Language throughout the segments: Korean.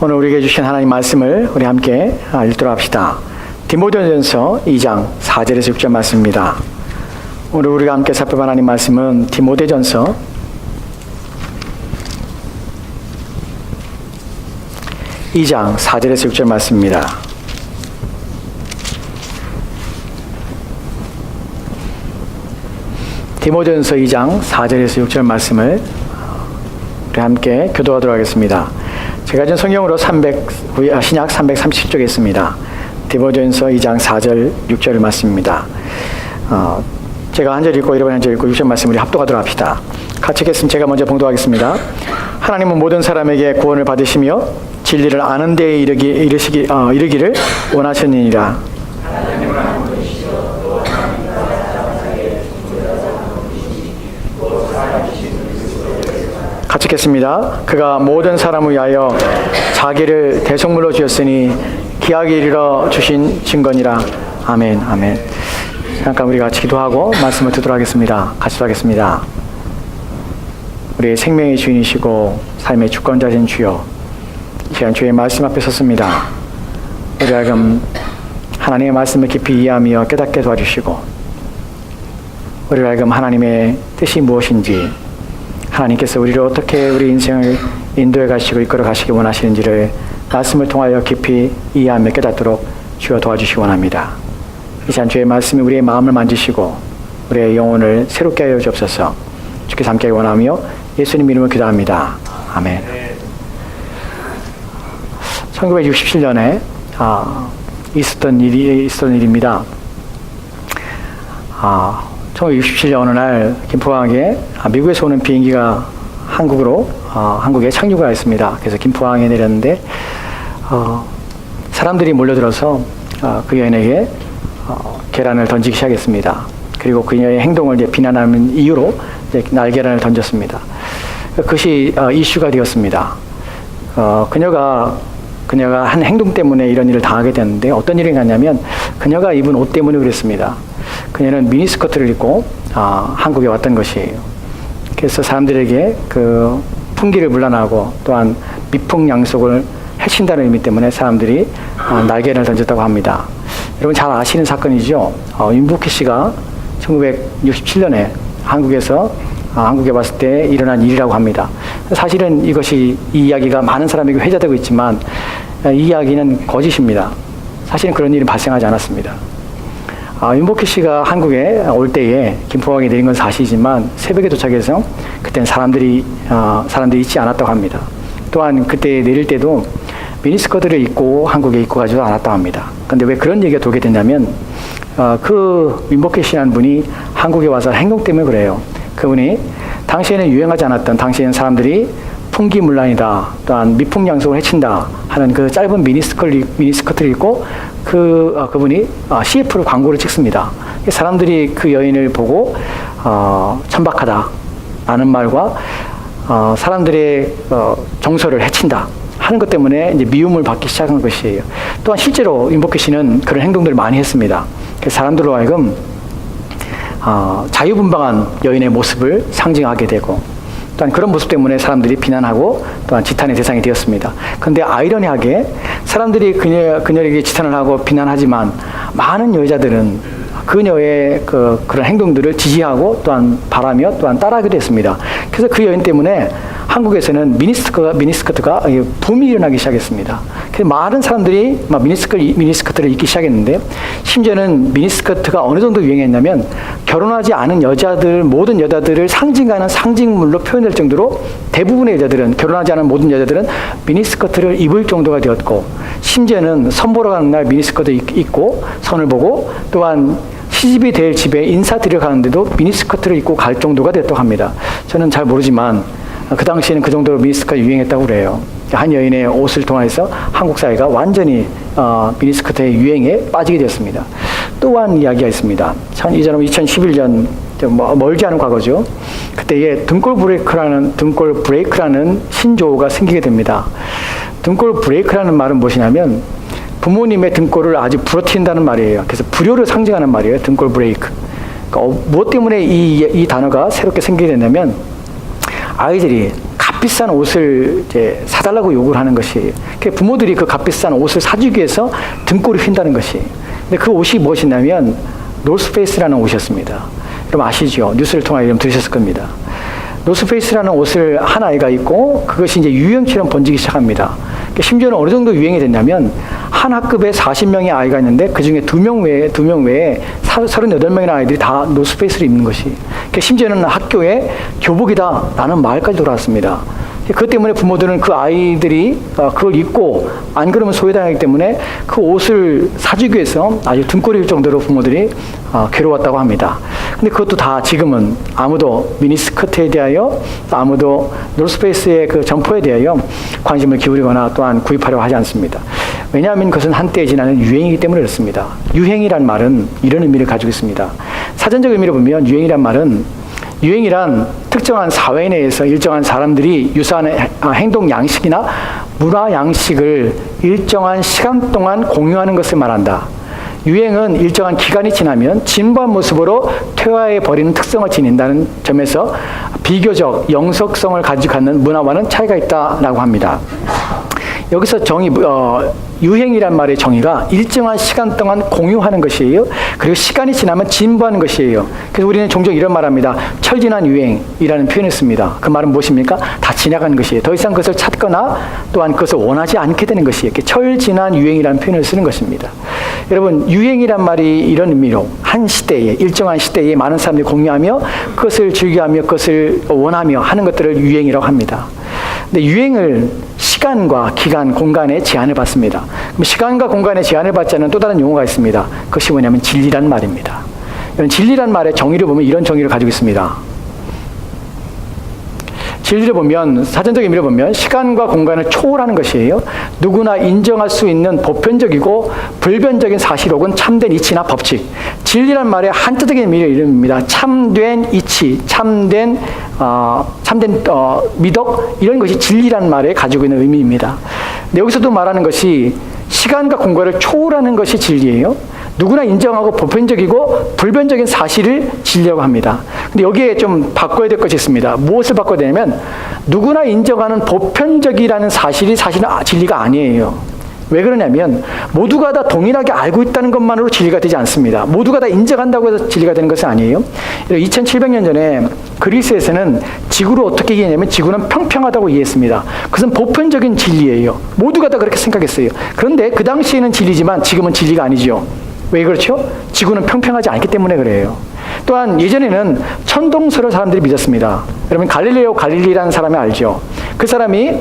오늘 우리에게 주신 하나님 말씀을 우리 함께 읽도록 합시다. 디모데전서 2장 4절에서 6절 말씀입니다. 오늘 우리가 함께 살펴볼 하나님 말씀은 디모데전서 2장 4절에서 6절 말씀입니다. 디모데전서 2장 4절에서 6절 말씀을 우리 함께 교도하도록 하겠습니다. 제가 준 성경으로 신약 330쪽에 있습니다. 디모데전서 2장 4절 6절 말씀입니다. 제가 한 절 읽고 여러분 한 절 읽고 6절 말씀 우리 합독하도록 합시다. 같이 읽겠습니다. 제가 먼저 봉독하겠습니다. 하나님은 모든 사람에게 구원을 받으시며 진리를 아는 데에 이르기를 원하셨느니라. 같이 읽겠습니다. 그가 모든 사람을 위하여 자기를 대속물로 주었으니 기하게 이르러 주신 증거니라. 아멘. 아멘. 잠깐 우리 같이 기도하고 말씀을 듣도록 하겠습니다. 같이 하겠습니다. 우리의 생명의 주인이시고 삶의 주권자신 주여, 이 시간 주의 말씀 앞에 섰습니다. 우리 하여금 하나님의 말씀을 깊이 이해하며 깨닫게 도와주시고, 우리 하여금 하나님의 뜻이 무엇인지, 하나님께서 우리를 어떻게 우리 인생을 인도해 가시고 이끌어 가시기 원하시는지를 말씀을 통하여 깊이 이해하며 깨닫도록 주여 도와주시기 원합니다. 이 시간 주의 말씀이 우리의 마음을 만지시고 우리의 영혼을 새롭게 하여 주옵소서. 주께서 함께 원하며 예수님 이름으로 기도합니다. 아멘. 1967년에 있었던 일입니다. 1967년 어느 날 김포항에 미국에서 오는 비행기가 한국에 착륙을 했습니다. 그래서 김포항에 내렸는데 사람들이 몰려들어서 그 여인에게 계란을 던지기 시작했습니다. 그리고 그녀의 행동을 비난하는 이유로 날계란을 던졌습니다. 그것이 이슈가 되었습니다. 그녀가 한 행동 때문에 이런 일을 당하게 됐는데, 어떤 일이 있냐면 그녀가 입은 옷 때문에 그랬습니다. 그녀는 미니스커트를 입고 한국에 왔던 것이에요. 그래서 사람들에게 그 풍기를 물러나고 또한 미풍양속을 해친다는 의미 때문에 사람들이 날개를 던졌다고 합니다. 여러분 잘 아시는 사건이죠. 윤복희 씨가 1967년에 한국에 왔을 때 일어난 일이라고 합니다. 사실은 이 이야기가 많은 사람에게 회자되고 있지만 이 이야기는 거짓입니다. 사실은 그런 일이 발생하지 않았습니다. 윤복희 씨가 한국에 올 때에 김포항에 내린 건 사실이지만 새벽에 도착해서 그때는 사람들이 있지 않았다고 합니다. 또한 그때 내릴 때도 미니스커트를 입고 한국에 입고 가지도 않았다고 합니다. 그런데 왜 그런 얘기가 돌게 됐냐면 그 윤복희 씨라는 분이 한국에 와서 행동 때문에 그래요. 그분이 당시에는 유행하지 않았던, 당시에는 사람들이 풍기문란이다, 또한 미풍양속을 해친다 하는 그 짧은 미니스커트를 입고 그분이 CF로 광고를 찍습니다. 사람들이 그 여인을 보고 천박하다 라는 말과 사람들의 정서를 해친다 하는 것 때문에 이제 미움을 받기 시작한 것이에요. 또한 실제로 윤복희 씨는 그런 행동들을 많이 했습니다. 그래서 사람들로 하여금 자유분방한 여인의 모습을 상징하게 되고, 또한 그런 모습 때문에 사람들이 비난하고 또한 지탄의 대상이 되었습니다. 그런데 아이러니하게 사람들이 그녀에게 지탄을 하고 비난하지만 많은 여자들은 그녀의 그런 행동들을 지지하고 또한 바라며 또한 따라하기도 했습니다. 그래서 그 여인 때문에 한국에서는 미니스커트가 붐이 일어나기 시작했습니다. 그래서 많은 사람들이 미니스커트를 입기 시작했는데, 심지어는 미니스커트가 어느 정도 유행했냐면 결혼하지 않은 모든 여자들을 상징하는 상징물로 표현될 정도로 대부분의 여자들은, 결혼하지 않은 모든 여자들은 미니스커트를 입을 정도가 되었고, 심지어는 선 보러 가는 날 미니스커트 입고 선을 보고, 또한 시집이 될 집에 인사드려 가는데도 미니스커트를 입고 갈 정도가 됐다고 합니다. 저는 잘 모르지만 그 당시에는 그 정도로 미니스커트가 유행했다고 그래요. 한 여인의 옷을 통해서 한국 사회가 완전히 미니스커트의 유행에 빠지게 되었습니다. 또한 이야기가 있습니다. 2011년 멀지 않은 과거죠. 그때에 등골 브레이크라는 신조어가 생기게 됩니다. 등골 브레이크라는 말은 무엇이냐면 부모님의 등골을 아주 부러뜨린다는 말이에요. 그래서 불효를 상징하는 말이에요. 등골 브레이크. 그러니까 무엇 때문에 이 단어가 새롭게 생기게 됐냐면, 아이들이 값비싼 옷을 이제 사달라고 요구를 하는 것이, 부모들이 그 값비싼 옷을 사주기 위해서 등골이 휜다는 것이. 근데 그 옷이 무엇이냐면 노스페이스라는 옷이었습니다. 여러분 아시죠? 뉴스를 통하여 여러분 들으셨을 겁니다. 노스페이스라는 옷을 한 아이가 입고 그것이 이제 유행처럼 번지기 시작합니다. 심지어는 어느 정도 유행이 됐냐면 한 학급에 40명의 아이가 있는데 그 중에 2명 외에 38명의 아이들이 다 노스페이스를 입는 것이. 심지어는 학교에 교복이다 라는 말까지 돌아왔습니다. 그것 때문에 부모들은 그 아이들이 그걸 입고 안 그러면 소외당하기 때문에 그 옷을 사주기 위해서 아주 등골일 정도로 부모들이 괴로웠다고 합니다. 근데 그것도 다 지금은 아무도 미니스커트에 대하여, 아무도 노스페이스의 그 점퍼에 대하여 관심을 기울이거나 또한 구입하려고 하지 않습니다. 왜냐하면 그것은 한때에 지나는 유행이기 때문에 그렇습니다. 유행이란 말은 이런 의미를 가지고 있습니다. 사전적 의미를 보면 유행이란 특정한 사회 내에서 일정한 사람들이 유사한 행동 양식이나 문화 양식을 일정한 시간 동안 공유하는 것을 말한다. 유행은 일정한 기간이 지나면 진부한 모습으로 퇴화해 버리는 특성을 지닌다는 점에서 비교적 영속성을 가지고 갖는 문화와는 차이가 있다라고 합니다. 여기서 유행이란 말의 정의가 일정한 시간 동안 공유하는 것이에요. 그리고 시간이 지나면 진부하는 것이에요. 그래서 우리는 종종 이런 말합니다. 철지난 유행이라는 표현을 씁니다. 그 말은 무엇입니까? 다 지나가는 것이에요. 더 이상 그것을 찾거나 또한 그것을 원하지 않게 되는 것이에요. 철지난 유행이라는 표현을 쓰는 것입니다. 여러분, 유행이란 말이 이런 의미로 한 시대에, 일정한 시대에 많은 사람들이 공유하며 그것을 즐겨하며 그것을 원하며 하는 것들을 유행이라고 합니다. 근데 유행을 시간과 기간, 공간에 제한을 받습니다. 그럼 시간과 공간에 제한을 받지 않는 또 다른 용어가 있습니다. 그것이 뭐냐면 진리란 말입니다. 이런 진리란 말의 정의를 보면 이런 정의를 가지고 있습니다. 진리를 보면, 사전적 의미를 보면 시간과 공간을 초월하는 것이에요. 누구나 인정할 수 있는 보편적이고 불변적인 사실 혹은 참된 이치나 법칙. 진리란 말의 한자적인 의미를 이릅니다. 참된 이치, 참된 미덕, 이런 것이 진리란 말에 가지고 있는 의미입니다. 근데 여기서도 말하는 것이 시간과 공간을 초월하는 것이 진리예요. 누구나 인정하고 보편적이고 불변적인 사실을 진리라고 합니다. 근데 여기에 좀 바꿔야 될 것이 있습니다. 무엇을 바꿔야 되냐면 누구나 인정하는 보편적이라는 사실이 사실은 진리가 아니에요. 왜 그러냐면 모두가 다 동일하게 알고 있다는 것만으로 진리가 되지 않습니다. 모두가 다 인정한다고 해서 진리가 되는 것은 아니에요. 2700년 전에 그리스에서는 지구를 어떻게 이해했냐면 지구는 평평하다고 이해했습니다. 그것은 보편적인 진리예요. 모두가 다 그렇게 생각했어요. 그런데 그 당시에는 진리지만 지금은 진리가 아니죠. 왜 그렇죠? 지구는 평평하지 않기 때문에 그래요. 또한 예전에는 천동설을 사람들이 믿었습니다. 여러분 갈릴레오 갈릴리라는 사람이 알죠? 그 사람이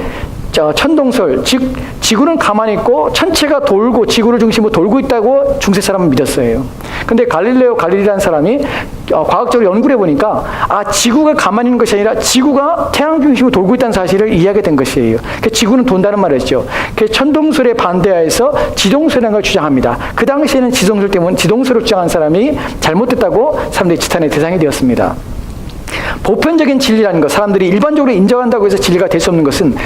천동설, 즉 지구는 가만히 있고 천체가 돌고 지구를 중심으로 돌고 있다고 중세 사람은 믿었어요. 근데 갈릴레오 갈릴리라는 사람이 과학적으로 연구를 해보니까 지구가 가만히 있는 것이 아니라 지구가 태양 중심으로 돌고 있다는 사실을 이해하게 된 것이에요. 지구는 돈다는 말이었죠. 천동설에 반대하여서 지동설이라는 걸 주장합니다. 그 당시에는 지동설 때문에 지동설을 주장한 사람이 잘못됐다고 사람들이 지탄의 대상이 되었습니다. 보편적인 진리라는 것, 사람들이 일반적으로 인정한다고 해서 진리가 될 수 없는 것은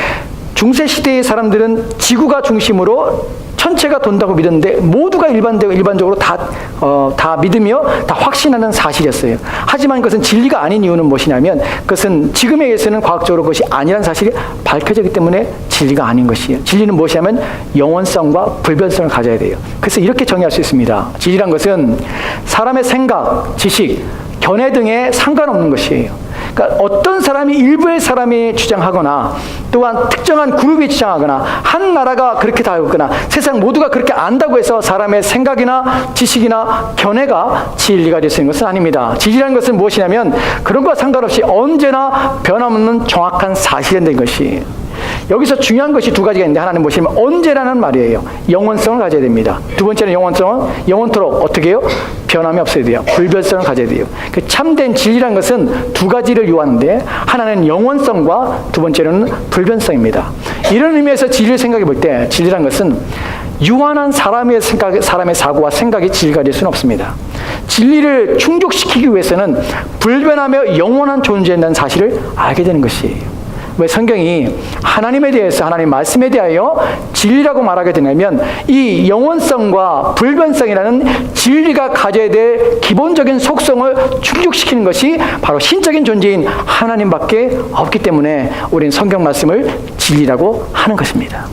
중세 시대의 사람들은 지구가 중심으로 천체가 돈다고 믿었는데 모두가 일반적으로 다 믿으며 다 확신하는 사실이었어요. 하지만 그것은 진리가 아닌 이유는 무엇이냐면 그것은 지금에 의해서는 과학적으로 그것이 아니라는 사실이 밝혀졌기 때문에 진리가 아닌 것이에요. 진리는 무엇이냐면 영원성과 불변성을 가져야 돼요. 그래서 이렇게 정의할 수 있습니다. 진리란 것은 사람의 생각, 지식, 견해 등에 상관없는 것이에요. 그러니까 어떤 사람이 일부의 사람이 주장하거나 또한 특정한 그룹이 주장하거나 한 나라가 그렇게 다 알거나 세상 모두가 그렇게 안다고 해서 사람의 생각이나 지식이나 견해가 진리가 될 수 있는 것은 아닙니다. 진리라는 것은 무엇이냐면 그런 것과 상관없이 언제나 변함없는 정확한 사실이 된 것이. 여기서 중요한 것이 두 가지가 있는데 하나는 무엇이냐면 언제라는 말이에요. 영원성을 가져야 됩니다. 두 번째는 영원성은 영원토록 어떻게 해요? 변함이 없어야 돼요. 불변성을 가져야 돼요. 참된 진리라는 것은 두 가지를 요하는데 하나는 영원성과 두 번째는 불변성입니다. 이런 의미에서 진리를 생각해 볼 때 진리라는 것은 유한한 사람의 사고와 생각이 진리가 될 수는 없습니다. 진리를 충족시키기 위해서는 불변하며 영원한 존재라는 사실을 알게 되는 것이에요. 왜 성경이 하나님에 대해서, 하나님 말씀에 대하여 진리라고 말하게 되냐면 이 영원성과 불변성이라는 진리가 가져야 될 기본적인 속성을 충족시키는 것이 바로 신적인 존재인 하나님밖에 없기 때문에 우리는 성경 말씀을 진리라고 하는 것입니다.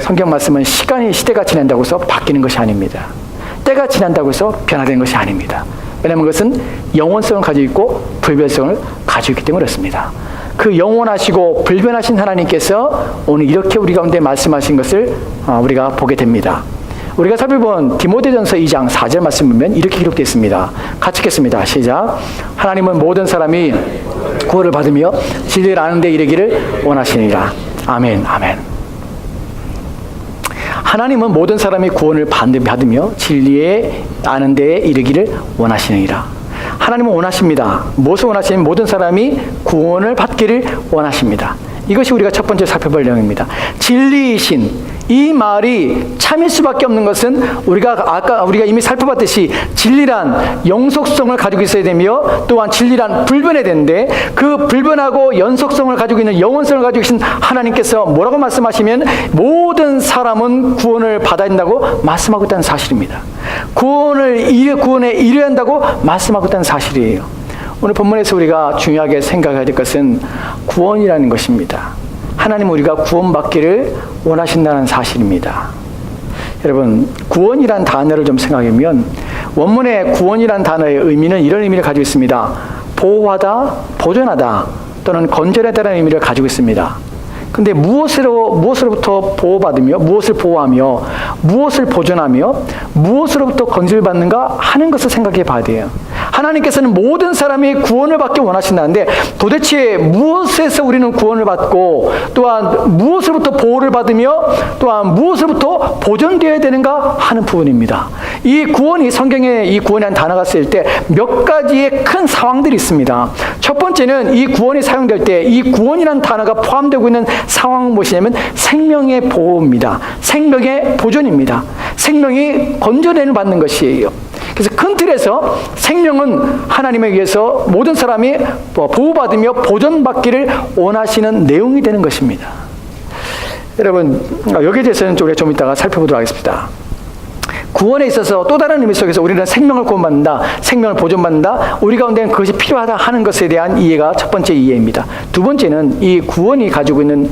성경 말씀은 시대가 지난다고 해서 바뀌는 것이 아닙니다. 때가 지난다고 해서 변화되는 것이 아닙니다. 왜냐하면 그것은 영원성을 가지고 있고 불변성을 가지고 있기 때문에 그렇습니다. 그 영원하시고 불변하신 하나님께서 오늘 이렇게 우리 가운데 말씀하신 것을 우리가 보게 됩니다. 우리가 살펴본 디모데전서 2장 4절 말씀 보면 이렇게 기록되어 있습니다. 같이 읽겠습니다. 시작. 하나님은 모든 사람이 구원을 받으며 진리를 아는 데 이르기를 원하시니라. 아멘, 아멘. 하나님은 모든 사람이 구원을 받으며 진리에 아는 데에 이르기를 원하시느니라. 하나님은 원하십니다. 무엇을 원하시냐면 모든 사람이 구원을 받기를 원하십니다. 이것이 우리가 첫 번째 살펴볼 내용입니다. 진리이신 이 말이 참일 수밖에 없는 것은 우리가 이미 살펴봤듯이 진리란 영속성을 가지고 있어야 되며 또한 진리란 불변해야 되는데 그 불변하고 연속성을 가지고 있는 영원성을 가지고 계신 하나님께서 뭐라고 말씀하시면 모든 사람은 구원을 받아야 된다고 말씀하고 있다는 사실입니다. 구원에 이르야 한다고 말씀하고 있다는 사실이에요. 오늘 본문에서 우리가 중요하게 생각해야 될 것은 구원이라는 것입니다. 하나님은 우리가 구원받기를 원하신다는 사실입니다. 여러분, 구원이란 단어를 좀 생각해보면 원문의 구원이란 단어의 의미는 이런 의미를 가지고 있습니다. 보호하다, 보존하다 또는 건전하다는 의미를 가지고 있습니다. 근데 무엇으로부터 보호받으며 무엇을 보호하며 무엇을 보존하며 무엇으로부터 건질을 받는가 하는 것을 생각해 봐야 돼요. 하나님께서는 모든 사람이 구원을 받기 원하신다는데 도대체 무엇에서 우리는 구원을 받고 또한 무엇으로부터 보호를 받으며 또한 무엇으로부터 보존되어야 되는가 하는 부분입니다. 이 구원이 성경에 이 구원이라는 단어가 쓰일 때 몇 가지의 큰 상황들이 있습니다. 첫 번째는 이 구원이 사용될 때 이 구원이라는 단어가 포함되고 있는 상황은 무엇이냐면 생명의 보호입니다. 생명의 보존입니다. 생명이 건져내는 받는 것이에요. 그래서 큰 틀에서 생명은 하나님에 의해서 모든 사람이 보호받으며 보존받기를 원하시는 내용이 되는 것입니다. 여러분, 여기에 대해서는 우리가 좀 이따가 살펴보도록 하겠습니다. 구원에 있어서 또 다른 의미 속에서 우리는 생명을 구원받는다, 생명을 보존받는다, 우리 가운데는 그것이 필요하다 하는 것에 대한 이해가 첫 번째 이해입니다. 두 번째는 이 구원이 가지고 있는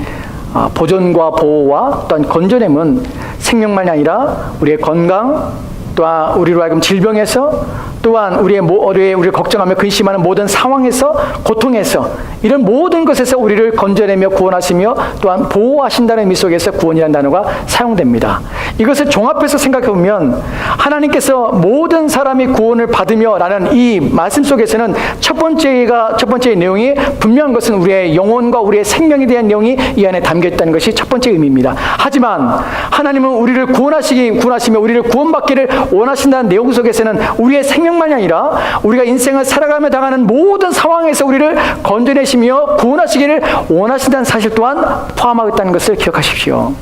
보존과 보호와 또한 건전함은 생명만이 아니라 우리의 건강, 또한 우리로 하여금 질병에서 또한 우리를 걱정하며 근심하는 모든 상황에서 고통에서 이런 모든 것에서 우리를 건져내며 구원하시며 또한 보호하신다는 의미 속에서 구원이라는 단어가 사용됩니다. 이것을 종합해서 생각해보면 하나님께서 모든 사람이 구원을 받으며 라는 이 말씀 속에서는 첫 번째 내용이 분명한 것은 우리의 영혼과 우리의 생명에 대한 내용이 이 안에 담겨있다는 것이 첫 번째 의미입니다. 하지만 하나님은 우리를 구원하시며 우리를 구원받기를 원하신다는 내용 속에서는 우리의 생명만이 아니라 우리가 인생을 살아가며 당하는 모든 상황에서 우리를 건져내시며 구원하시기를 원하신다는 사실 또한 포함하고 있다는 것을 기억하십시오.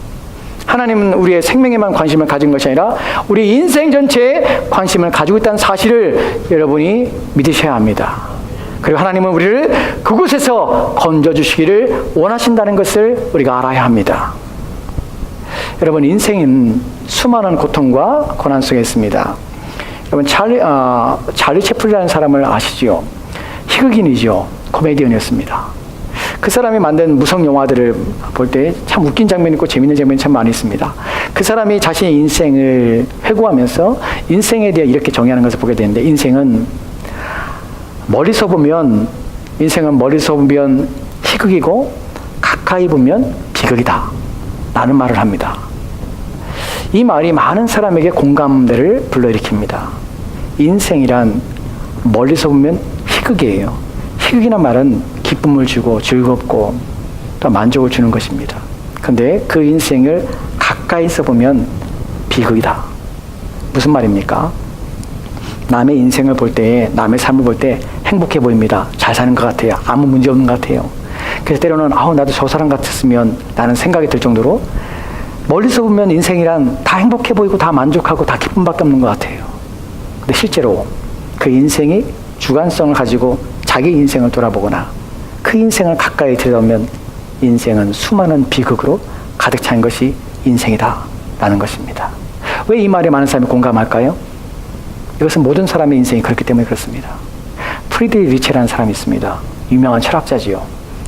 하나님은 우리의 생명에만 관심을 가진 것이 아니라 우리 인생 전체에 관심을 가지고 있다는 사실을 여러분이 믿으셔야 합니다. 그리고 하나님은 우리를 그곳에서 건져주시기를 원하신다는 것을 우리가 알아야 합니다. 여러분, 인생은 수많은 고통과 고난 속에 있습니다. 여러분, 찰리 채플린이라는 사람을 아시죠? 희극인이죠. 코미디언이었습니다. 그 사람이 만든 무성 영화들을 볼 때 참 웃긴 장면이 있고 재밌는 장면이 참 많이 있습니다. 그 사람이 자신의 인생을 회고하면서 인생에 대해 이렇게 정의하는 것을 보게 되는데 인생은 멀리서 보면 희극이고 가까이 보면 비극이다 라는 말을 합니다. 이 말이 많은 사람에게 공감대를 불러일으킵니다. 인생이란 멀리서 보면 희극이에요. 희극이란 말은 기쁨을 주고 즐겁고 또 만족을 주는 것입니다. 그런데 그 인생을 가까이서 보면 비극이다. 무슨 말입니까? 남의 인생을 볼 때, 남의 삶을 볼 때 행복해 보입니다. 잘 사는 것 같아요. 아무 문제 없는 것 같아요. 그래서 때로는 나도 저 사람 같았으면 라는 생각이 들 정도로 멀리서 보면 인생이란 다 행복해 보이고 다 만족하고 다 기쁨밖에 없는 것 같아요. 근데 실제로 그 인생이 주관성을 가지고 자기 인생을 돌아보거나 그 인생을 가까이 들여다보면 인생은 수많은 비극으로 가득 찬 것이 인생이다 라는 것입니다. 왜 이 말에 많은 사람이 공감할까요? 이것은 모든 사람의 인생이 그렇기 때문에 그렇습니다. 프리드리히 니체라는 사람이 있습니다. 유명한 철학자지요.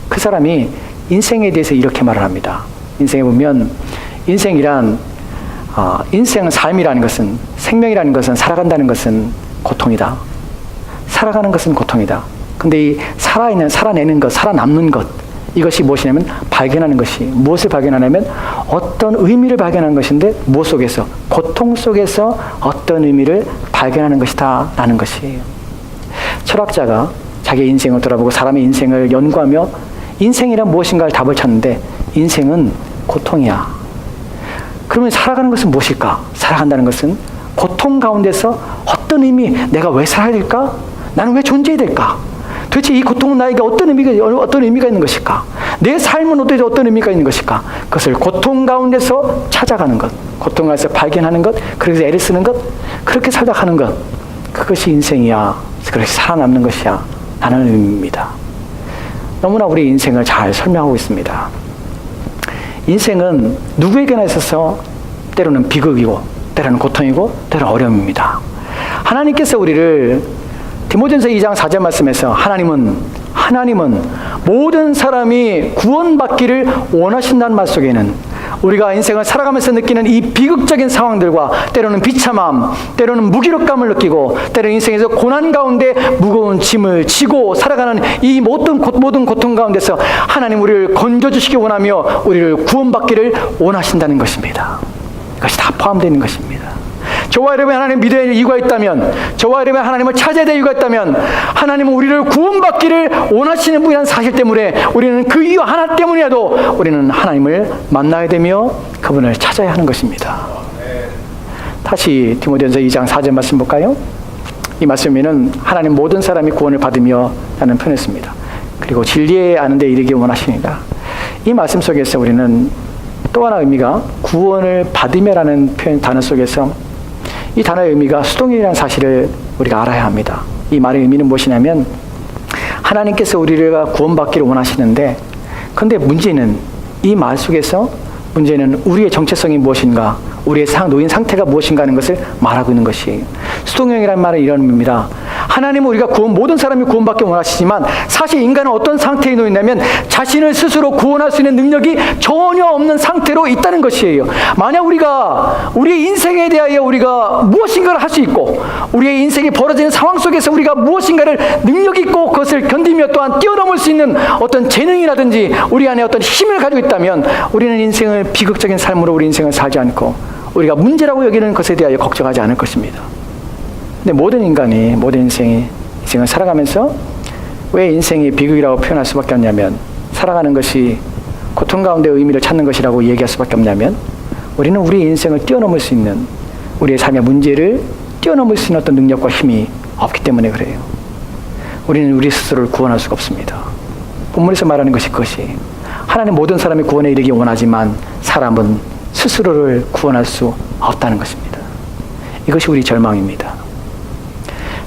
그 사람이 인생에 대해서 이렇게 말을 합니다. 인생에 보면 인생은 삶이라는 것은, 생명이라는 것은, 살아간다는 것은 고통이다. 살아가는 것은 고통이다. 근데 이 살아내는 것, 살아남는 것, 이것이 무엇이냐면 발견하는 것이, 무엇을 발견하냐면 어떤 의미를 발견하는 것인데, 무엇 속에서? 고통 속에서 어떤 의미를 발견하는 것이다 라는 것이에요. 철학자가 자기의 인생을 돌아보고 사람의 인생을 연구하며 인생이란 무엇인가를 답을 찾는데, 인생은 고통이야. 그러면 살아가는 것은 무엇일까? 살아간다는 것은 고통 가운데서 어떤 의미, 내가 왜 살아야 될까? 나는 왜 존재해야 될까? 도대체 이 고통은 나에게 어떤 의미가 있는 것일까? 내 삶은 도대체 어떤 의미가 있는 것일까? 그것을 고통 가운데서 찾아가는 것, 고통 가운데서 발견하는 것, 그래서 애를 쓰는 것, 그렇게 살다 가는 것, 그것이 인생이야. 그렇게 살아남는 것이야 라는 의미입니다. 너무나 우리 인생을 잘 설명하고 있습니다. 인생은 누구에게나 있어서 때로는 비극이고, 때로는 고통이고, 때로는 어려움입니다. 하나님께서 우리를 디모데전서 2장 4절 말씀에서 하나님은 모든 사람이 구원받기를 원하신다는 말 속에는 우리가 인생을 살아가면서 느끼는 이 비극적인 상황들과 때로는 비참함, 때로는 무기력감을 느끼고, 때로는 인생에서 고난 가운데 무거운 짐을 지고 살아가는 이 모든 고통 가운데서 하나님 우리를 건져주시기 원하며 우리를 구원받기를 원하신다는 것입니다. 이것이 다 포함되어 있는 것입니다. 저와 여러분이 하나님 믿어야 할 이유가 있다면, 저와 여러분이 하나님을 찾아야 될 이유가 있다면, 하나님은 우리를 구원받기를 원하시는 분이라는 사실 때문에 우리는 그 이유 하나 때문이라도 우리는 하나님을 만나야 되며 그분을 찾아야 하는 것입니다. 다시 디모데전서 2장 4절 말씀 볼까요? 이 말씀에는 하나님 모든 사람이 구원을 받으며 라는 표현했습니다. 그리고 진리에 아는 데 이르기 원하시니라. 이 말씀 속에서 우리는 또 하나 의미가 구원을 받으며라는 표현 단어 속에서 이 단어의 의미가 수동이라는 사실을 우리가 알아야 합니다. 이 말의 의미는 무엇이냐면 하나님께서 우리가 구원받기를 원하시는데, 그런데 문제는 이 말 속에서 문제는 우리의 정체성이 무엇인가, 우리의 놓인 상태가 무엇인가 하는 것을 말하고 있는 것이에요. 수동형이라는 말은 이런 의미입니다. 하나님은 우리가 모든 사람이 구원받기 원하시지만 사실 인간은 어떤 상태에 놓였냐면 자신을 스스로 구원할 수 있는 능력이 전혀 없는 상태로 있다는 것이에요. 만약 우리의 인생에 대하여 우리가 무엇인가를 할 수 있고, 우리의 인생이 벌어지는 상황 속에서 우리가 무엇인가를 능력 있고 그것을 견디며 또한 뛰어넘을 수 있는 어떤 재능이라든지 우리 안에 어떤 힘을 가지고 있다면 우리는 인생을 비극적인 삶으로 우리 인생을 살지 않고 우리가 문제라고 여기는 것에 대하여 걱정하지 않을 것입니다. 근데 모든 인생을 살아가면서 왜 인생이 비극이라고 표현할 수밖에 없냐면, 살아가는 것이 고통 가운데 의미를 찾는 것이라고 얘기할 수밖에 없냐면, 우리는 우리의 인생을 뛰어넘을 수 있는, 우리의 삶의 문제를 뛰어넘을 수 있는 어떤 능력과 힘이 없기 때문에 그래요. 우리는 우리 스스로를 구원할 수가 없습니다. 본문에서 말하는 것이 그것이, 하나님 모든 사람이 구원에 이르기 원하지만 사람은 스스로를 구원할 수 없다는 것입니다. 이것이 우리 절망입니다.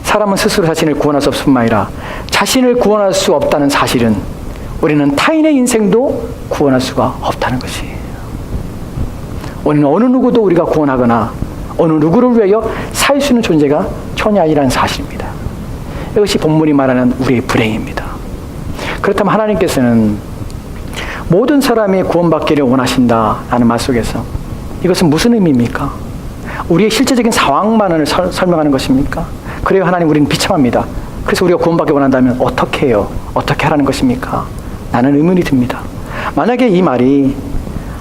사람은 스스로 자신을 구원할 수 없을 뿐만 아니라 자신을 구원할 수 없다는 사실은 우리는 타인의 인생도 구원할 수가 없다는 것이에요. 우리는 어느 누구도 우리가 구원하거나 어느 누구를 위하여 살 수 있는 존재가 전혀 아니라는 사실입니다. 이것이 본문이 말하는 우리의 불행입니다. 그렇다면 하나님께서는 모든 사람이 구원받기를 원하신다라는 말 속에서 이것은 무슨 의미입니까? 우리의 실제적인 상황만을 설명하는 것입니까? 그래요, 하나님 우리는 비참합니다. 그래서 우리가 구원받기 원한다면 어떻게 해요? 어떻게 하라는 것입니까? 나는 의문이 듭니다. 만약에 이 말이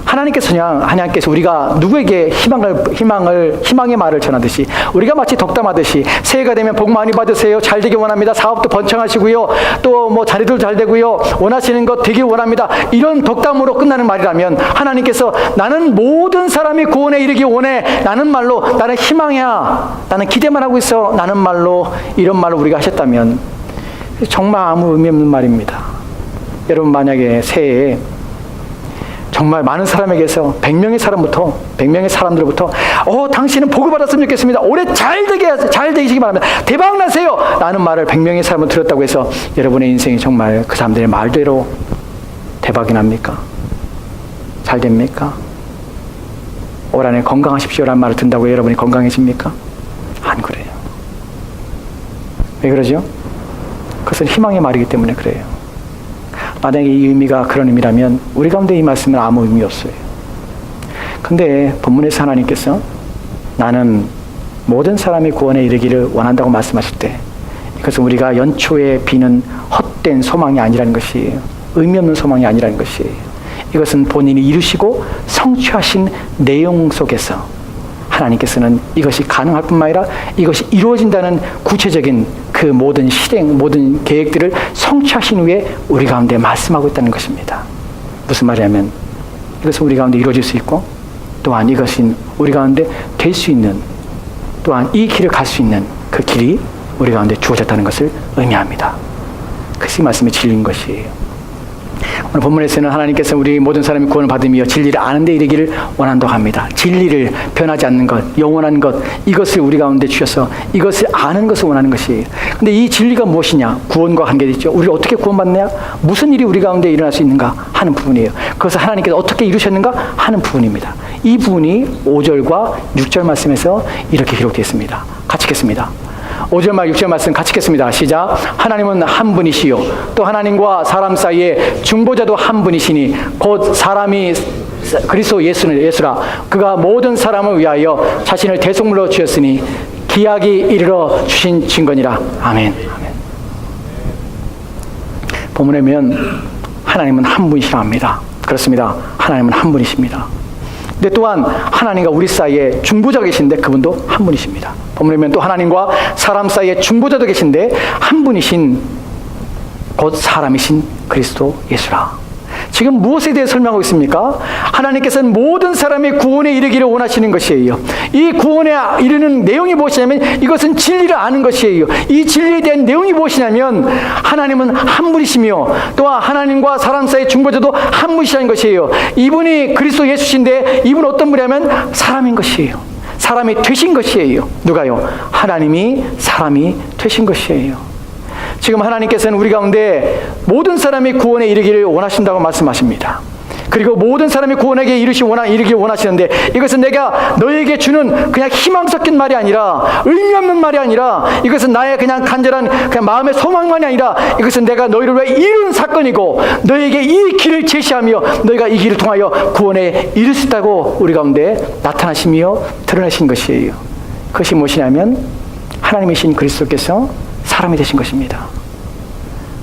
하나님께서 우리가 누구에게 희망의 말을 전하듯이, 우리가 마치 덕담하듯이 새해가 되면 복 많이 받으세요, 잘 되길 원합니다, 사업도 번창하시고요, 또 뭐 자리도 잘 되고요, 원하시는 것 되길 원합니다, 이런 덕담으로 끝나는 말이라면, 하나님께서 나는 모든 사람이 구원에 이르기 원해, 나는 희망이야, 나는 기대만 하고 있어, 나는 말로, 이런 말을 우리가 하셨다면 정말 아무 의미 없는 말입니다. 여러분, 만약에 새해에 정말 많은 사람에게서 100명의 사람들로부터 당신은 복을 받았으면 좋겠습니다, 올해 잘 되시기 바랍니다, 대박 나세요 라는 말을 100명의 사람을 들었다고 해서 여러분의 인생이 정말 그 사람들의 말대로 대박이 납니까? 잘 됩니까? 올 한해 건강하십시오라는 말을 듣는다고 여러분이 건강해집니까? 안 그래요. 왜 그러죠? 그것은 희망의 말이기 때문에 그래요. 만약에 이 의미가 그런 의미라면 우리 가운데 이 말씀은 아무 의미 없어요. 근데 본문에서 하나님께서 나는 모든 사람이 구원에 이르기를 원한다고 말씀하실 때 이것은 우리가 연초에 비는 헛된 소망이 아니라는 것이에요. 의미 없는 소망이 아니라는 것이에요. 이것은 본인이 이루시고 성취하신 내용 속에서 하나님께서는 이것이 가능할 뿐만 아니라 이것이 이루어진다는 구체적인 그 모든 실행, 모든 계획들을 성취하신 후에 우리 가운데 말씀하고 있다는 것입니다. 무슨 말이냐면 이것은 우리 가운데 이루어질 수 있고 또한 이것이 우리 가운데 될 수 있는 또한 이 길을 갈 수 있는 그 길이 우리 가운데 주어졌다는 것을 의미합니다. 그것이 말씀의 진리인 것이에요. 오늘 본문에서는 하나님께서 우리 모든 사람이 구원을 받으며 진리를 아는 데 이르기를 원한다고 합니다. 진리를 변하지 않는 것, 영원한 것, 이것을 우리 가운데 주셔서 이것을 아는 것을 원하는 것이에요. 근데 이 진리가 무엇이냐? 구원과 관계되죠. 우리를 어떻게 구원받느냐? 무슨 일이 우리 가운데 일어날 수 있는가 하는 부분이에요. 그것을 하나님께서 어떻게 이루셨는가 하는 부분입니다. 이 부분이 5절과 6절 말씀에서 이렇게 기록되어 있습니다. 같이 읽겠습니다. 5절 말 6절 말씀 같이 읽겠습니다. 시작. 하나님은 한 분이시요 또 하나님과 사람 사이에 중보자도 한 분이시니 곧 사람이 그리스도 예수라. 그가 모든 사람을 위하여 자신을 대속물로 주었으니 기약이 이르러 주신 증거니라. 아멘. 아멘. 본문에 보면 하나님은 한 분이시라 합니다. 그렇습니다. 하나님은 한 분이십니다. 근데 또한 하나님과 우리 사이에 중보자가 계신데 그분도 한 분이십니다. 본문에 보면 또 하나님과 사람 사이에 중보자도 계신데 한 분이신 곧 사람이신 그리스도 예수라. 지금 무엇에 대해 설명하고 있습니까? 하나님께서는 모든 사람의 구원에 이르기를 원하시는 것이에요. 이 구원에 이르는 내용이 무엇이냐면 이것은 진리를 아는 것이에요. 이 진리에 대한 내용이 무엇이냐면 하나님은 한 분이시며 또한 하나님과 사람 사이의 중보자도 한 분이시라는 것이에요. 이분이 그리스도 예수신데 이분은 어떤 분이냐면 사람인 것이에요. 사람이 되신 것이에요. 누가요? 하나님이 사람이 되신 것이에요. 지금 하나님께서는 우리 가운데 모든 사람이 구원에 이르기를 원하신다고 말씀하십니다. 그리고 모든 사람이 구원에게 이르기를 원하시는데 이것은 내가 너에게 주는 그냥 희망 섞인 말이 아니라 의미 없는 말이 아니라 이것은 나의 그냥 간절한 그냥 마음의 소망만이 아니라 이것은 내가 너희를 위해 이룬 사건이고 너에게 이 길을 제시하며 너희가 이 길을 통하여 구원에 이를 수 있다고 우리 가운데 나타나시며 드러내신 것이에요. 그것이 무엇이냐면 하나님이신 그리스도께서 사람이 되신 것입니다.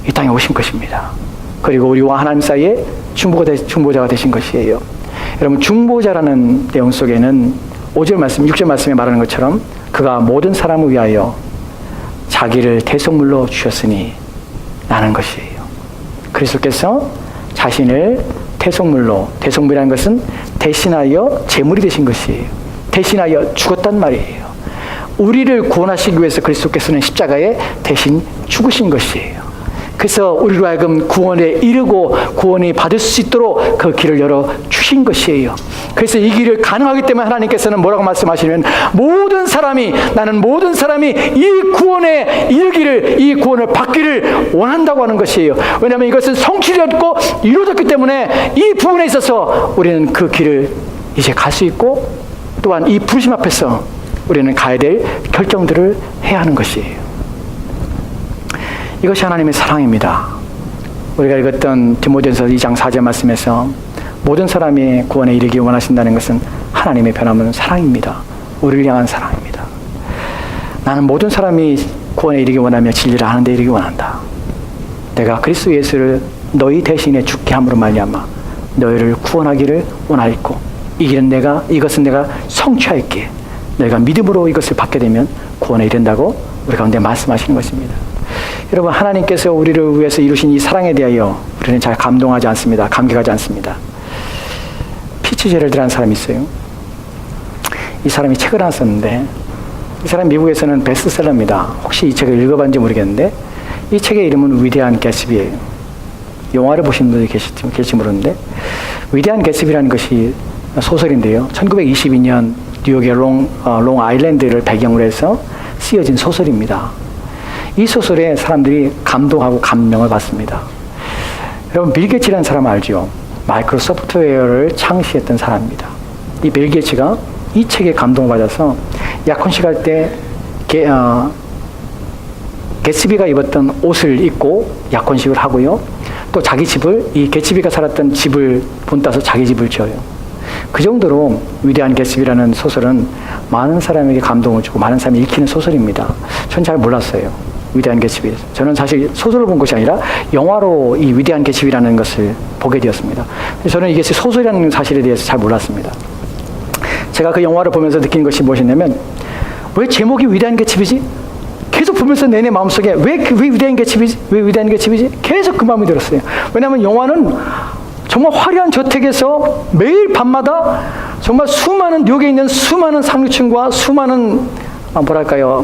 이 땅에 오신 것입니다. 그리고 우리와 하나님 사이에 중보자가 되신 것이에요. 여러분 중보자라는 내용 속에는 5절 말씀, 6절 말씀에 말하는 것처럼 그가 모든 사람을 위하여 자기를 대속물로 주셨으니 라는 것이에요. 그리스도께서 자신을 대속물이라는 것은 대신하여 제물이 되신 것이에요. 대신하여 죽었단 말이에요. 우리를 구원하시기 위해서 그리스도께서는 십자가에 대신 죽으신 것이에요. 그래서 우리로 하여금 구원에 이르고 구원이 받을 수 있도록 그 길을 열어 주신 것이에요. 그래서 이 길을 가능하기 때문에 하나님께서는 뭐라고 말씀하시냐면 나는 모든 사람이 이 구원에 이르기를, 이 구원을 받기를 원한다고 하는 것이에요. 왜냐하면 이것은 성취되었고 이루어졌기 때문에 이 부분에 있어서 우리는 그 길을 이제 갈 수 있고 또한 이 부르심 앞에서 우리는 가야 될 결정들을 해야 하는 것이에요. 이것이 하나님의 사랑입니다. 우리가 읽었던 디모데전서 2장 4절 말씀에서 모든 사람이 구원에 이르기 원하신다는 것은 하나님의 변함없는 사랑입니다. 우리를 향한 사랑입니다. 나는 모든 사람이 구원에 이르기 원하며 진리를 아는 데 이르기 원한다. 내가 그리스도 예수를 너희 대신에 죽게 함으로 말미암아 너희를 구원하기를 원하였고 이것은 내가 성취하였기에 너희가 믿음으로 이것을 받게 되면 구원에 이른다고 우리 가운데 말씀하시는 것입니다. 여러분 하나님께서 우리를 위해서 이루신 이 사랑에 대하여 우리는 잘 감동하지 않습니다. 감격하지 않습니다. 피츠제럴드라는 사람이 있어요. 이 사람이 책을 하나 썼는데 이 사람 미국에서는 베스트셀러입니다. 혹시 이 책을 읽어봤는지 모르겠는데 이 책의 이름은 위대한 개츠비예요. 영화를 보신 분들이 계실지 모르는데 위대한 개츠비라는 것이 소설인데요. 1922년 뉴욕의 롱 아일랜드를 배경으로 해서 쓰여진 소설입니다. 이 소설에 사람들이 감동하고 감명을 받습니다. 여러분, 빌 게이츠라는 사람 알죠? 마이크로소프트웨어를 창시했던 사람입니다. 이 빌 게이츠가 이 책에 감동을 받아서 약혼식 할 때 개츠비가 입었던 옷을 입고 약혼식을 하고요. 또 자기 집을, 이 개츠비가 살았던 집을 본따서 자기 집을 지어요. 그 정도로 위대한 개츠비라는 소설은 많은 사람에게 감동을 주고 많은 사람이 읽히는 소설입니다. 전 잘 몰랐어요. 위대한 개츠비. 저는 사실 소설을 본 것이 아니라 영화로 이 위대한 개츠비라는 것을 보게 되었습니다. 저는 이게 소설이라는 사실에 대해서 잘 몰랐습니다. 제가 그 영화를 보면서 느낀 것이 무엇이냐면, 왜 제목이 위대한 개츠비지? 계속 보면서 내내 마음속에 왜 위대한 개츠비지? 왜 위대한 개츠비지? 계속 그 마음이 들었어요. 왜냐하면 영화는 정말 화려한 저택에서 매일 밤마다 정말 수많은 뉴욕에 있는 수많은 상류층과 수많은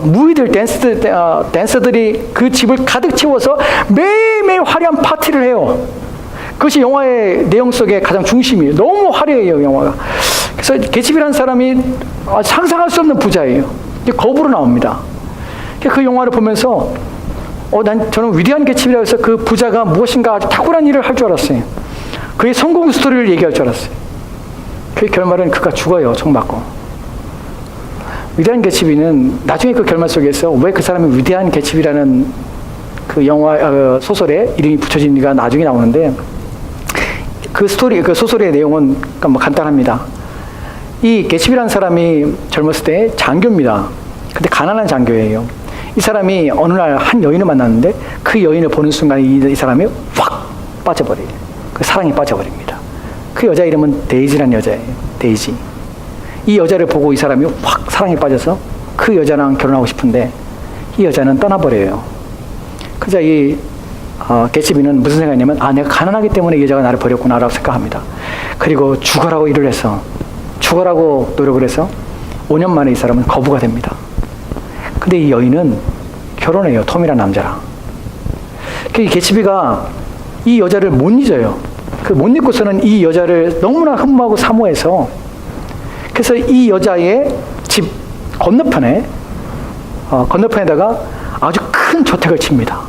무희들, 댄서들이 그 집을 가득 채워서 매일매일 화려한 파티를 해요. 그것이 영화의 내용 속의 가장 중심이에요. 너무 화려해요, 영화가. 그래서 개츠비라는 사람이 상상할 수 없는 부자예요. 거부로 나옵니다. 그 영화를 보면서 저는 위대한 개츠비라고 해서 그 부자가 무엇인가 아주 탁월한 일을 할 줄 알았어요. 그의 성공 스토리를 얘기할 줄 알았어요. 그 결말은 그가 죽어요, 총 맞고. 위대한 개츠비는 나중에 그 결말 속에서 왜 그 사람이 위대한 개츠비라는 그 영화 소설에 이름이 붙여지는가 나중에 나오는데, 그 소설의 내용은 간단합니다. 이 개츠비라는 사람이 젊었을 때 장교입니다. 근데 가난한 장교예요. 이 사람이 어느 날 한 여인을 만났는데 그 여인을 보는 순간 이 사람이 확 빠져버려요. 그 사랑에 빠져버립니다. 그 여자 이름은 데이지라는 여자예요. 데이지. 이 여자를 보고 이 사람이 확 사랑에 빠져서 그 여자랑 결혼하고 싶은데 이 여자는 떠나버려요. 그래서 이 개츠비는 무슨 생각이냐면, 내가 가난하기 때문에 이 여자가 나를 버렸구나라고 생각합니다. 그리고 죽어라고 일을 해서, 죽어라고 노력을 해서 5년 만에 이 사람은 거부가 됩니다. 근데 이 여인은 결혼해요. 톰이라는 남자랑. 이 개츠비가 이 여자를 못 잊어요. 못 잊고서는 이 여자를 너무나 흠모하고 사모해서, 그래서 이 여자의 집 건너편에다가 아주 큰 저택을 칩니다.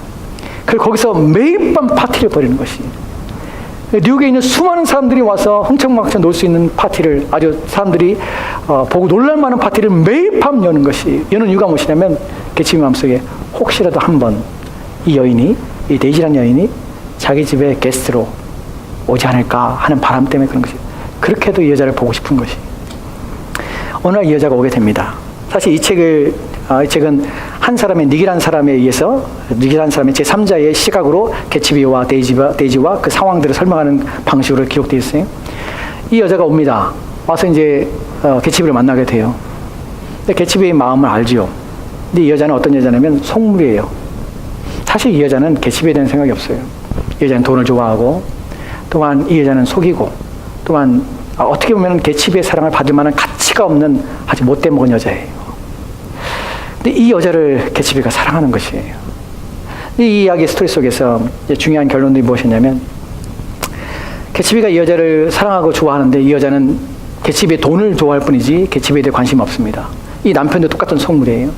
그리고 거기서 매일 밤 파티를 벌이는 것이, 뉴욕에 있는 수많은 사람들이 와서 흥청망청 놀 수 있는 파티를, 아주 사람들이 보고 놀랄 만한 파티를 매일 밤 여는 것이, 여는 이유가 무엇이냐면, 개츠비 마음속에 혹시라도 한번 이 데이지라는 여인이 자기 집에 게스트로 오지 않을까 하는 바람 때문에 그런 것이, 그렇게도 이 여자를 보고 싶은 것이. 어느 날 이 여자가 오게 됩니다. 사실 이 책은 한 사람의 닉이라는 사람에 의해서, 닉이라는 사람의 제3자의 시각으로 개츠비와 데이지와 그 상황들을 설명하는 방식으로 기록되어 있어요. 이 여자가 옵니다. 와서 이제 개츠비를 만나게 돼요. 근데 개츠비의 마음을 알지요. 근데 이 여자는 어떤 여자냐면 속물이에요. 사실 이 여자는 개츠비에 대한 생각이 없어요. 이 여자는 돈을 좋아하고, 또한 이 여자는 속이고, 또한 어떻게 보면 개츠비의 사랑을 받을 만한 가치가 없는 아주 못돼 먹은 여자예요. 근데 이 여자를 개츠비가 사랑하는 것이에요. 이 이야기 스토리 속에서 중요한 결론들이 무엇이냐면, 개츠비가 이 여자를 사랑하고 좋아하는데 이 여자는 개츠비의 돈을 좋아할 뿐이지 개츠비에 대해 관심이 없습니다. 이 남편도 똑같은 속물이에요.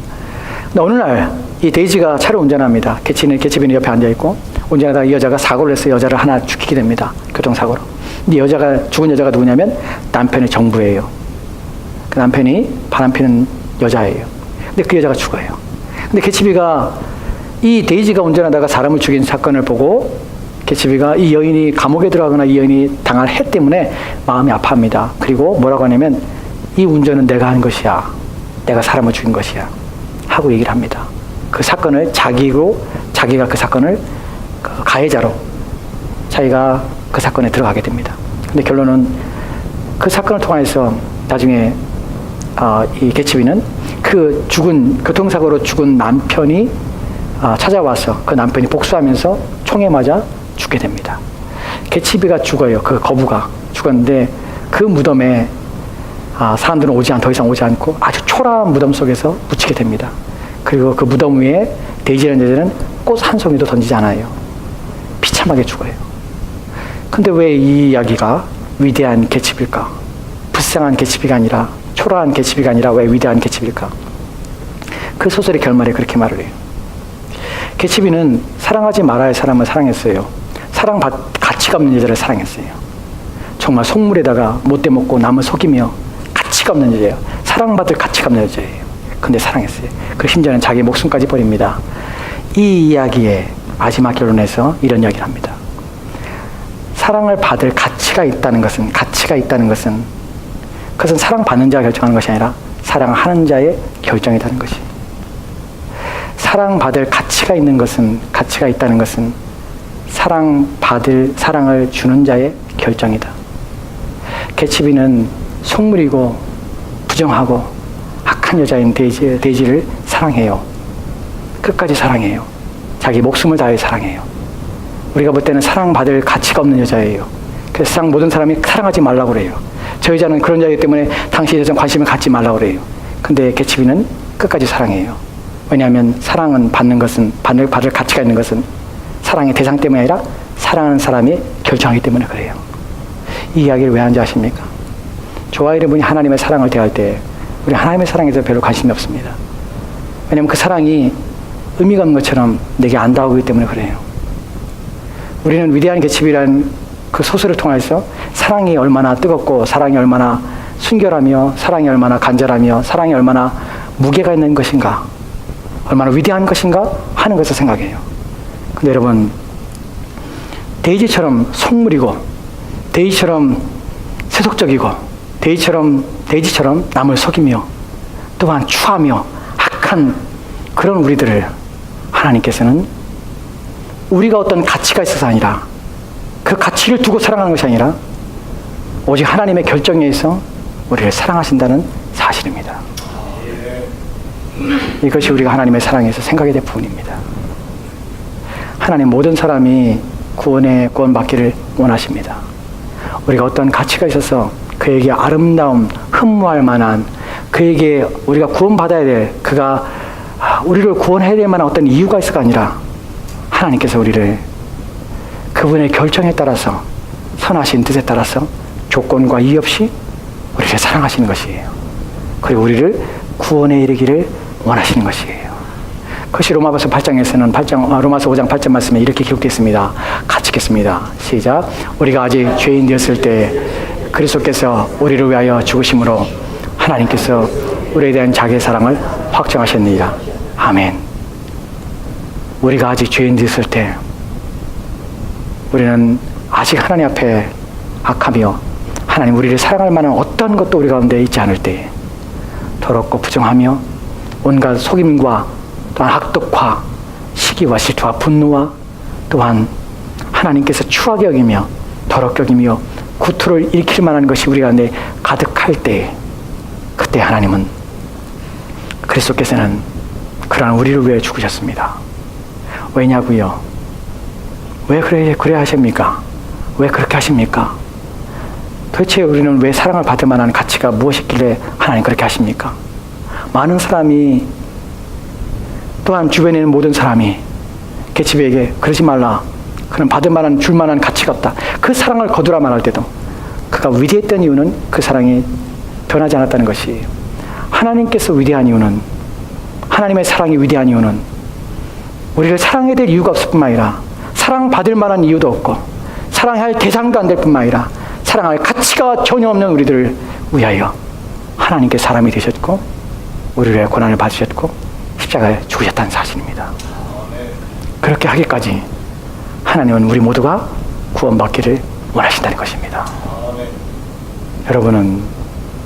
근데 어느 날 이 데이지가 차를 운전합니다. 개츠비는 옆에 앉아있고, 운전하다가 이 여자가 사고를 해서 여자를 하나 죽이게 됩니다. 교통사고로. 근데 죽은 여자가 누구냐면 남편의 정부예요. 그 남편이 바람피는 여자예요. 근데 그 여자가 죽어요. 근데 개츠비가 이 데이지가 운전하다가 사람을 죽인 사건을 보고, 개츠비가 이 여인이 감옥에 들어가거나 이 여인이 당할 해 때문에 마음이 아파합니다. 그리고 뭐라고 하냐면, 이 운전은 내가 한 것이야. 내가 사람을 죽인 것이야. 하고 얘기를 합니다. 그 사건을 자기가 그 사건을 가해자로 자기가 그 사건에 들어가게 됩니다. 근데 결론은 그 사건을 통해서 나중에 이 개츠비는 그 교통사고로 죽은 남편이 찾아와서 그 남편이 복수하면서 총에 맞아 죽게 됩니다. 개츠비가 죽어요. 그 거부가 죽었는데 그 무덤에 사람들은 더 이상 오지 않고 아주 초라한 무덤 속에서 묻히게 됩니다. 그리고 그 무덤 위에 데이지라는 여자는 꽃 한 송이도 던지지 않아요. 비참하게 죽어요. 근데 왜 이 이야기가 위대한 개츠비일까? 불쌍한 개츠비가 아니라, 초라한 개츠비가 아니라 왜 위대한 개츠비일까? 그 소설의 결말에 그렇게 말을 해요. 개츠비는 사랑하지 말아야 할 사람을 사랑했어요. 가치가 없는 여자를 사랑했어요. 정말 속물에다가 못돼 먹고 남을 속이며 가치가 없는 여자예요. 사랑받을 가치가 없는 여자예요. 근데 사랑했어요. 그 심지어는 자기 목숨까지 버립니다. 이 이야기의 마지막 결론에서 이런 이야기를 합니다. 사랑을 받을 가치가 있다는 것은 그것은 사랑받는 자가 결정하는 것이 아니라 사랑하는 자의 결정이라는 것이. 사랑받을 가치가 있다는 것은 사랑을 주는 자의 결정이다. 개츠비는 속물이고 부정하고 악한 여자인 데이지를 사랑해요. 끝까지 사랑해요. 자기 목숨을 다해 사랑해요. 우리가 볼 때는 사랑받을 가치가 없는 여자예요. 그래서 모든 사람이 사랑하지 말라고 그래요. 저 여자는 그런 여자이기 때문에 당신에 대해서 관심을 갖지 말라고 그래요. 근데 개츠비는 끝까지 사랑해요. 왜냐하면 사랑은 받을 가치가 있는 것은 사랑의 대상 때문이 아니라 사랑하는 사람이 결정하기 때문에 그래요. 이 이야기를 왜 하는지 아십니까? 저와 여러분이 하나님의 사랑을 대할 때 우리 하나님의 사랑에 대해서 별로 관심이 없습니다. 왜냐하면 그 사랑이 의미가 없는 것처럼 내게 안 닿아오기 때문에 그래요. 우리는 위대한 개츠비라는 그 소설을 통해서 사랑이 얼마나 뜨겁고 사랑이 얼마나 순결하며 사랑이 얼마나 간절하며 사랑이 얼마나 무게가 있는 것인가, 얼마나 위대한 것인가 하는 것을 생각해요. 근데 여러분, 데이지처럼 속물이고 데이지처럼 세속적이고 데이지처럼 남을 속이며 또한 추하며 악한 그런 우리들을 하나님께서는 우리가 어떤 가치가 있어서 아니라 그 가치를 두고 사랑하는 것이 아니라 오직 하나님의 결정에 의해서 우리를 사랑하신다는 사실입니다. 이것이 우리가 하나님의 사랑에서 생각해야 될 부분입니다. 하나님 모든 사람이 구원받기를 원하십니다. 우리가 어떤 가치가 있어서 그에게 아름다움, 흠모할 만한 그에게 우리가 구원받아야 될 그가 우리를 구원해야 될 만한 어떤 이유가 있어가 아니라 하나님께서 우리를 그분의 결정에 따라서 선하신 뜻에 따라서 조건과 이의 없이 우리를 사랑하시는 것이에요. 그리고 우리를 구원에 이르기를 원하시는 것이에요. 그것이 로마서 8장에서는 로마서 5장 8절 말씀에 이렇게 기록되어 있습니다. 같이 읽겠습니다. 시작. 우리가 아직 죄인 되었을 때 그리스도께서 우리를 위하여 죽으심으로 하나님께서 우리에 대한 자기의 사랑을 확정하셨느니라. 아멘. 우리가 아직 죄인 되었을 때 우리는 아직 하나님 앞에 악하며 하나님 우리를 사랑할 만한 어떤 것도 우리 가운데 있지 않을 때 더럽고 부정하며 온갖 속임과 또한 악독과 시기와 질투와 분노와 또한 하나님께서 추하게 여기며 더럽게 여기며 구투를 일으킬 만한 것이 우리 가운데 가득할 때 그때 하나님은 그리스도께서는 그러한 우리를 위해 죽으셨습니다. 왜냐고요? 왜 그래 하십니까? 왜 그렇게 하십니까? 도대체 우리는 왜 사랑을 받을 만한 가치가 무엇이길래 하나님 그렇게 하십니까? 많은 사람이 또한 주변에 있는 모든 사람이 개츠비에게 그러지 말라. 그는 받을 만한 줄 만한 가치가 없다. 그 사랑을 거두라 말할 때도 그가 위대했던 이유는 그 사랑이 변하지 않았다는 것이에요. 하나님께서 위대한 이유는 하나님의 사랑이 위대한 이유는 우리를 사랑해야 될 이유가 없을 뿐만 아니라 사랑받을 만한 이유도 없고 사랑할 대상도 안 될 뿐만 아니라 사랑할 가치가 전혀 없는 우리들을 위하여 하나님께 사람이 되셨고 우리를 위해 고난을 받으셨고 십자가에 죽으셨다는 사실입니다. 그렇게 하기까지 하나님은 우리 모두가 구원받기를 원하신다는 것입니다. 여러분은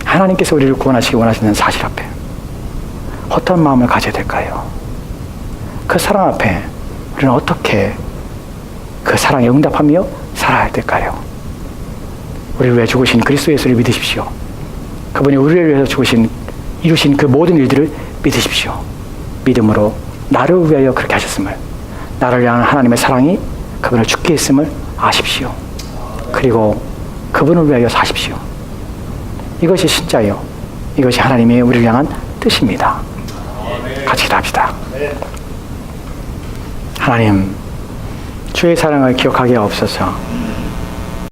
하나님께서 우리를 구원하시기 원하시는 사실 앞에 어떤 마음을 가져야 될까요? 그 사랑 앞에 우리는 어떻게 그 사랑에 응답하며 살아야 될까요? 우리를 위해 죽으신 그리스도 예수를 믿으십시오. 그분이 우리를 위해서 이루신 그 모든 일들을 믿으십시오. 믿음으로 나를 위하여 그렇게 하셨음을, 나를 향한 하나님의 사랑이 그분을 죽게 했음을 아십시오. 그리고 그분을 위하여 사십시오. 이것이 진짜요. 이것이 하나님의 우리를 향한 뜻입니다. 같이 기도합시다. 하나님, 주의 사랑을 기억하게 하옵소서.